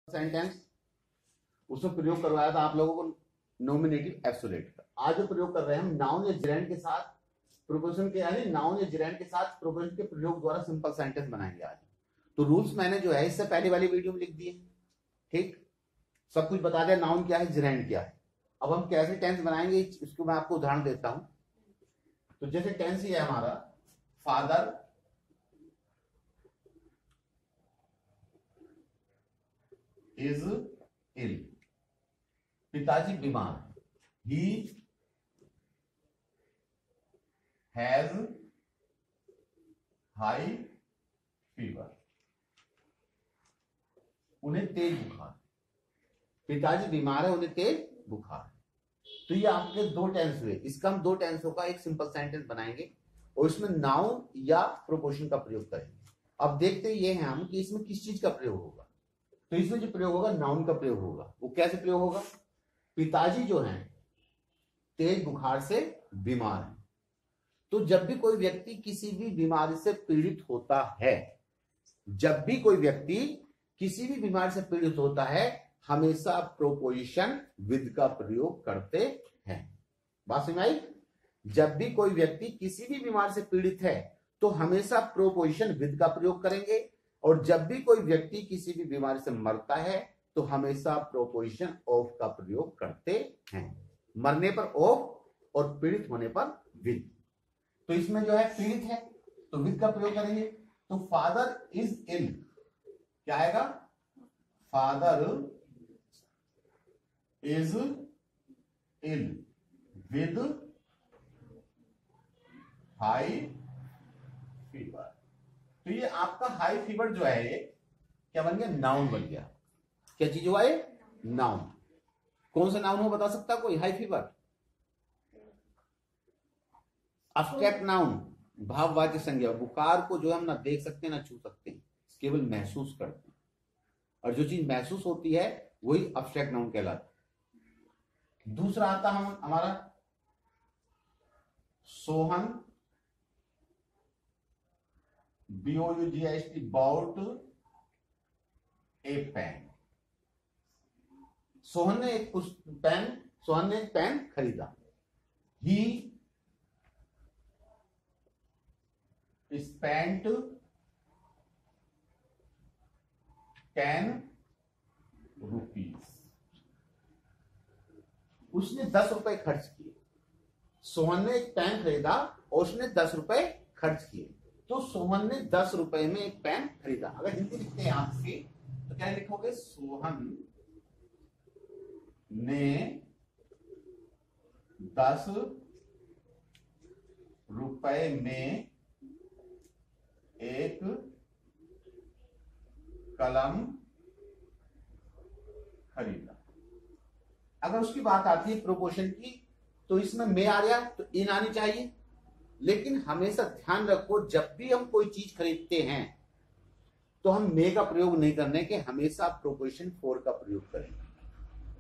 Sentence उसमें प्रयोग करवाया था आप लोगों को नॉमिनेटिव एब्सोल्यूट का। आज जो प्रयोग कर रहे हैं हम नाउन या जिरेंड के साथ प्रोपोजिशन के, यानी नाउन या जिरेंड के साथ प्रोपोजिशन के प्रयोग द्वारा सिंपल सेंटेंस बनाएंगे आज। तो रूल्स मैंने जो है इससे पहले वाली वीडियो में लिख दिए, ठीक, सब कुछ बता दिया, नाउन क्या है जिरेंड क्या है। अब हम कैसे टेंस बनाएंगे इसको मैं आपको उदाहरण देता हूं। तो जैसे टेंस ही है हमारा, फादर इज इल, पिताजी बीमार, ही हैज हाई फीवर, उन्हें तेज बुखार। पिताजी बीमार है, उन्हें तेज बुखार। तो ये आपके दो टेंस हुए। इसका हम दो टेंसों का एक सिंपल सेंटेंस बनाएंगे और इसमें नाउन या प्रोपोजिशन का प्रयोग करेंगे। अब देखते ये हैं हम कि इसमें किस चीज का प्रयोग होगा। तो इसमें जो प्रयोग होगा नाउन का प्रयोग होगा। वो कैसे प्रयोग होगा? पिताजी जो हैं तेज बुखार से बीमार हैं। तो जब भी कोई व्यक्ति किसी भी बीमारी से पीड़ित होता है, जब भी कोई व्यक्ति किसी भी बीमारी से पीड़ित होता है, हमेशा प्रोपोजिशन विद का प्रयोग करते हैं। बात समझ आई? जब भी कोई व्यक्ति किसी भी बीमारी से पीड़ित है तो हमेशा प्रोपोजिशन विद का प्रयोग करेंगे, और जब भी कोई व्यक्ति किसी भी बीमारी से मरता है तो हमेशा प्रोपोजिशन ऑफ का प्रयोग करते हैं। मरने पर ऑफ और पीड़ित होने पर विद। तो इसमें जो है पीड़ित है तो विद का प्रयोग करेंगे। तो फादर इज इल, क्या आएगा? Father is ill with high fever. तो ये आपका हाई फीवर जो है ये क्या बन गया? नाउन बन गया। क्या चीज हुआ ये? नाउन। कौन सा नाउन हो बता सकता कोई? हाई फीवर एब्स्ट्रैक्ट नाउन, भाववाची संज्ञा। बुखार को जो हम ना देख सकते ना छू सकते, केवल महसूस करते हैं, और जो चीज महसूस होती है वही एब्स्ट्रैक्ट नाउन कहलाता है। दूसरा आता हम हमारा Sohan, BOUGHT, bought a pen. Sohan ने एक पेन खरीदा। He spent 10 rupees. उसने 10 रुपए खर्च किए। सोहन ने एक पेन खरीदा और उसने 10 रुपए खर्च किए। तो सोहन ने 10 रुपए में एक पेन खरीदा। अगर हिंदी लिखते हैं आपकी तो क्या लिखोगे? सोहन ने 10 रुपए में एक कलम खरीदा। अगर उसकी बात आती है प्रोपोर्शन की तो इसमें में आ गया तो इन आनी चाहिए। लेकिन हमेशा ध्यान रखो, जब भी हम कोई चीज खरीदते हैं तो हम मे का प्रयोग नहीं करने के, हमेशा प्रोपोजिशन फोर का प्रयोग करेंगे।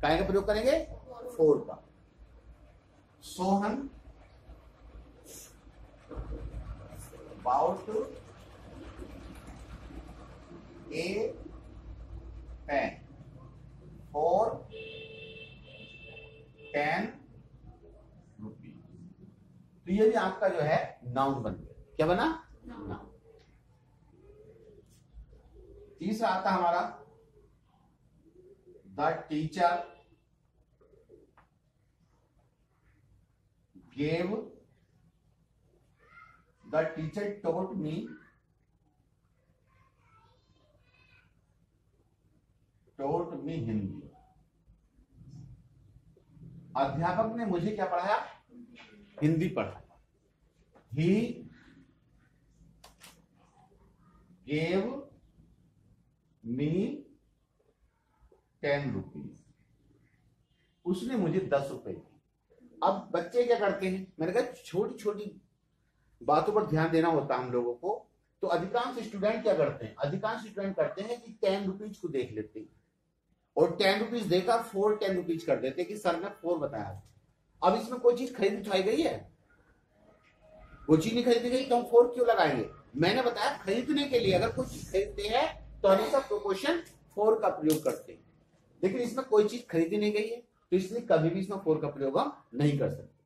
काय का प्रयोग करेंगे? फोर का। Sohan bought a pen for 10 rupees. तो ये भी आपका जो है नाउन बन गया। क्या बना? नाउन। तीसरा आता हमारा the teacher gave, the teacher taught me Hindi. अध्यापक ने मुझे क्या पढ़ाया? हिंदी पढ़ाया। He gave me 10 rupees. उसने मुझे 10 रुपए दिए। अब बच्चे क्या करते हैं? मैंने कहा छोटी छोटी बातों पर ध्यान देना होता है हम लोगों को। तो अधिकांश स्टूडेंट क्या करते हैं? अधिकांश स्टूडेंट करते हैं कि 10 रुपीज को देख लेते हैं और 10 रुपीज देकर 10 रुपीज कर देते कि सर ने 4 बताया। अब इसमें कोई चीज खरीद उठाई गई है? कोई चीज नहीं खरीदी गई तो हम 4 क्यों लगाएंगे? मैंने बताया खरीदने के लिए। अगर कुछ खरीदते हैं तो हमेशा प्रोपोर्शन फोर का प्रयोग करते हैं, लेकिन इसमें कोई चीज खरीदी नहीं गई है, तो इसलिए कभी भी इसमें फोर का प्रयोग हम नहीं कर सकते।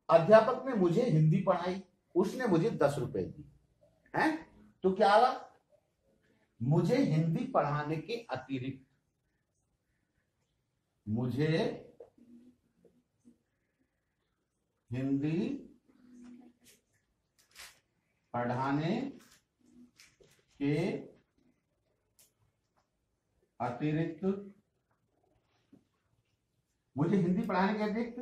अध्यापक ने मुझे हिंदी पढ़ाई, उसने मुझे 10 रुपए दी है, तो क्या आगा, मुझे हिंदी पढ़ाने के अतिरिक्त, मुझे हिंदी पढ़ाने के अतिरिक्त, मुझे हिंदी पढ़ाने के अतिरिक्त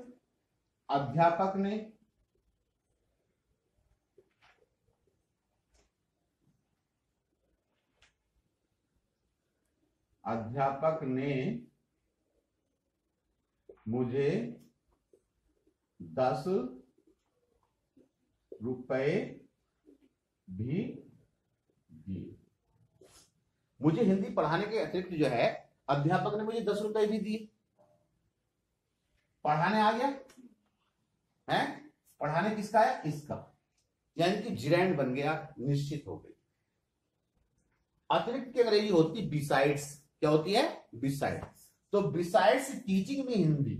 अध्यापक ने मुझे 10 रुपए भी दिए। मुझे हिंदी पढ़ाने के अतिरिक्त जो है अध्यापक ने मुझे 10 रुपए भी दिए। पढ़ाने आ गया है, पढ़ाने किसका है, इसका, यानी कि जिरैंड बन गया, निश्चित हो गई। अतिरिक्त की अंग्रेजी होती बिसाइड्स, क्या होती है, बिसाइड्स। तो बिसाइड्स टीचिंग में Hindi,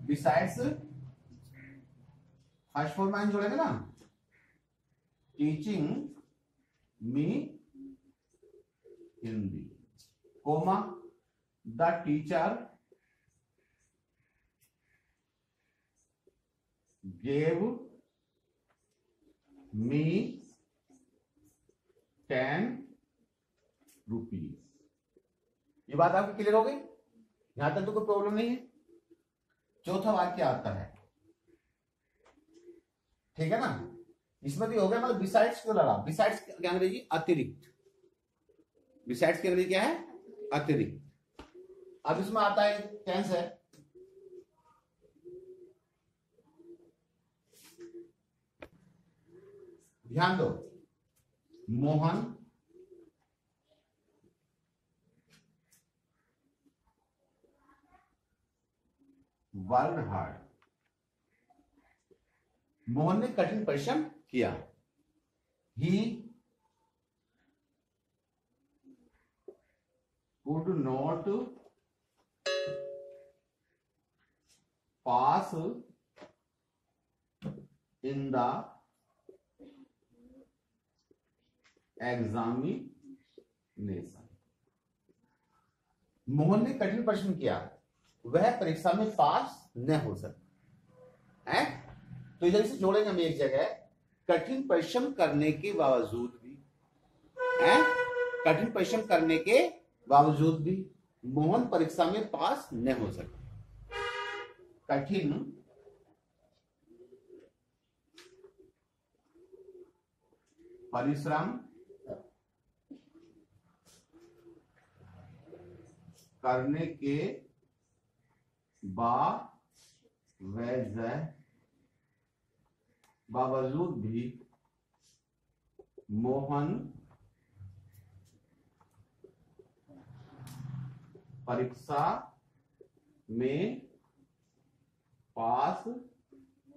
besides first for mine जोड़ेंगे ना, teaching me Hindi, comma the teacher gave me 10 rupees. ये बात आपको क्लियर हो गई, यहां तक तो कोई प्रॉब्लम नहीं है। चौथा वाक्य आता है, ठीक है ना, इसमें भी हो गया, मतलब बिसाइड्स क्यों लड़ा, बिसाइड्स की अंग्रेजी अतिरिक्त, बिसाइड्स की अंग्रेजी क्या है, अतिरिक्त। अब इसमें आता है टेंस है, ध्यान दो, मोहन वर्कड हार्ड, मोहन ने कठिन परिश्रम किया। He could not pass in the examination. Mohan ने कठिन परिश्रम किया, वह परीक्षा में पास न हो सका है। तो इधर से जोड़ेंगे हम एक जगह, कठिन परिश्रम करने के बावजूद भी है, कठिन परिश्रम करने के बावजूद भी मोहन परीक्षा में पास न हो सका। कठिन परिश्रम करने के बावजूद भी मोहन परीक्षा में पास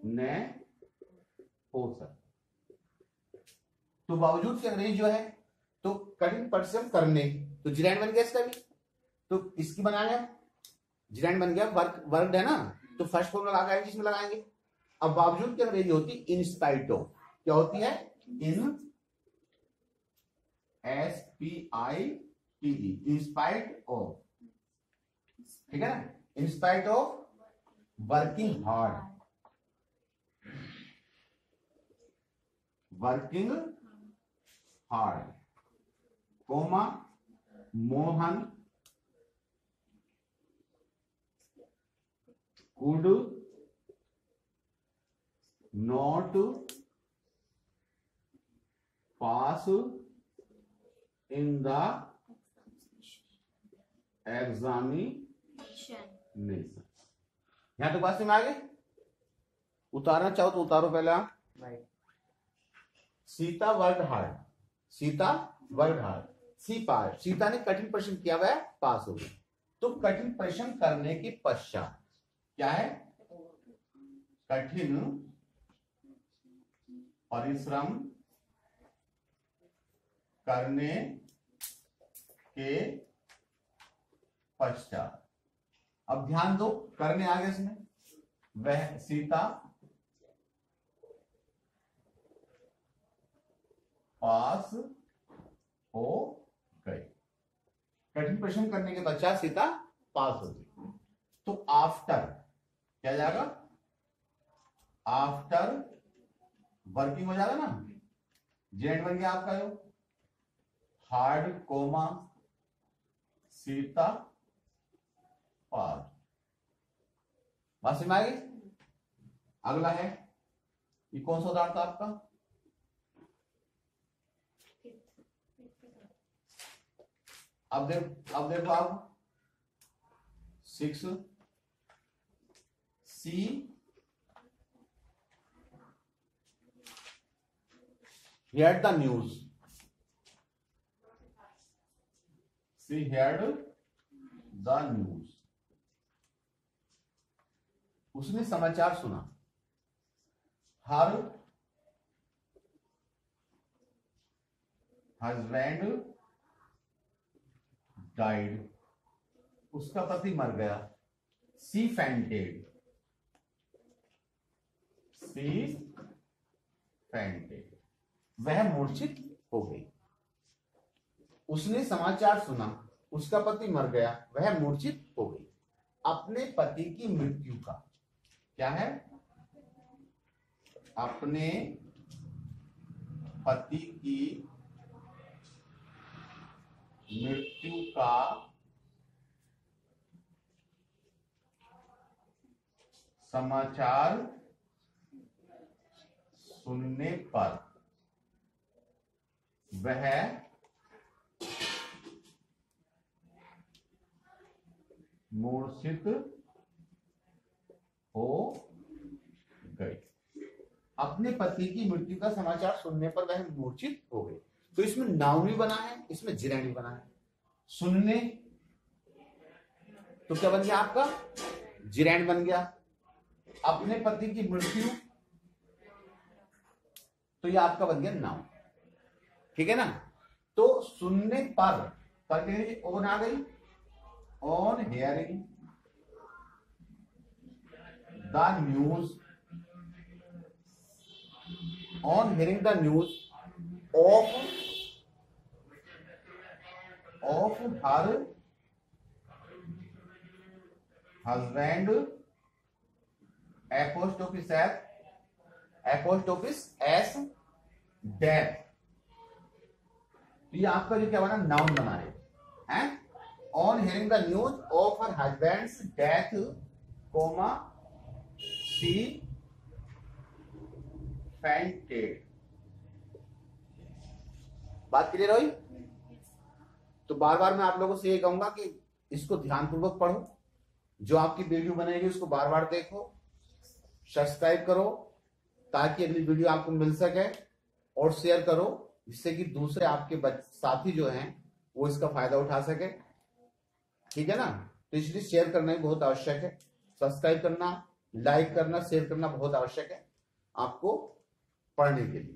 न हो सका। तो बावजूद की अंग्रेजी जो है, तो कठिन परिश्रम करने, तो जिरैंड बन गया इसका भी, तो इसकी बनाएंगे हम, जिरैंड बन गया, वर्क है ना, तो फर्स्ट फॉर्म लगाएंगे, जिसमें लगाएंगे। अब बावजूद की अंग्रेजी होती इन स्पाइट ऑफ, क्या होती है, in SPITE, in spite of, ठीक है ना, in spite of working hard, working hard, comma Mohan could not pass in the examination। यहां तक बात समझ में आ गई? उतारना चाहो तो उतारो पहले आप। Sita worked hard, Sita worked hard, she pass, Sita ने कठिन परिश्रम किया, वह पास हो गई। तो कठिन परिश्रम करने के पश्चात क्या है, कठिन परिश्रम करने के पश्चात। अब ध्यान दो, करने आगे इसमें वह सीता पास हो गई। कठिन प्रश्न करने के पश्चात सीता पास हो गई। तो आफ्टर क्या जाएगा, आफ्टर वर्किंग हो जाएगा ना, जेड बन गया आपका जो हार्ड कोमा सीता पास। बात समझ में आएगी। अगला है, ये कौन सा उदाहरण था आपका, अब देखो आप 6 सी heard the news, she heard the news, उसने समाचार सुना। हर हस्बैंड डाइड, उसका पति मर गया। सी फैंटेड, सी फैंटेड, वह मूर्छित हो गई। उसने समाचार सुना, उसका पति मर गया, वह मूर्छित हो गई। अपने पति की मृत्यु का क्या है, अपने पति की मृत्यु का समाचार सुनने पर वह मूर्छित हो गई। अपने पति की मृत्यु का समाचार सुनने पर वह मूर्छित हो गई। तो इसमें नाउन भी बना है, इसमें जिरैंड भी बना है। सुनने तो क्या बन गया आपका, जिरैंड बन गया। अपने पति की मृत्यु तो ये आपका बन गया नाउन, ठीक है ना। तो सुनने पर ओन आ गई, on hearing the news, on hearing the news of her husband apostrophe s death. ये आपका जो क्या बना, नाउन बना है। On hearing the news of her husband's death comma she fainted. बात क्लियर हुई। तो बार बार मैं आप लोगों से ये कहूंगा कि इसको ध्यानपूर्वक पढ़ो, जो आपकी वीडियो बनेगी उसको बार बार देखो, सब्सक्राइब करो ताकि अगली वीडियो आपको मिल सके, और शेयर करो जिससे कि दूसरे आपके साथी जो हैं वो इसका फायदा उठा सके, ठीक है ना। तो इसलिए शेयर करना ही बहुत आवश्यक है, सब्सक्राइब करना, लाइक करना, शेयर करना बहुत आवश्यक है आपको पढ़ने के लिए।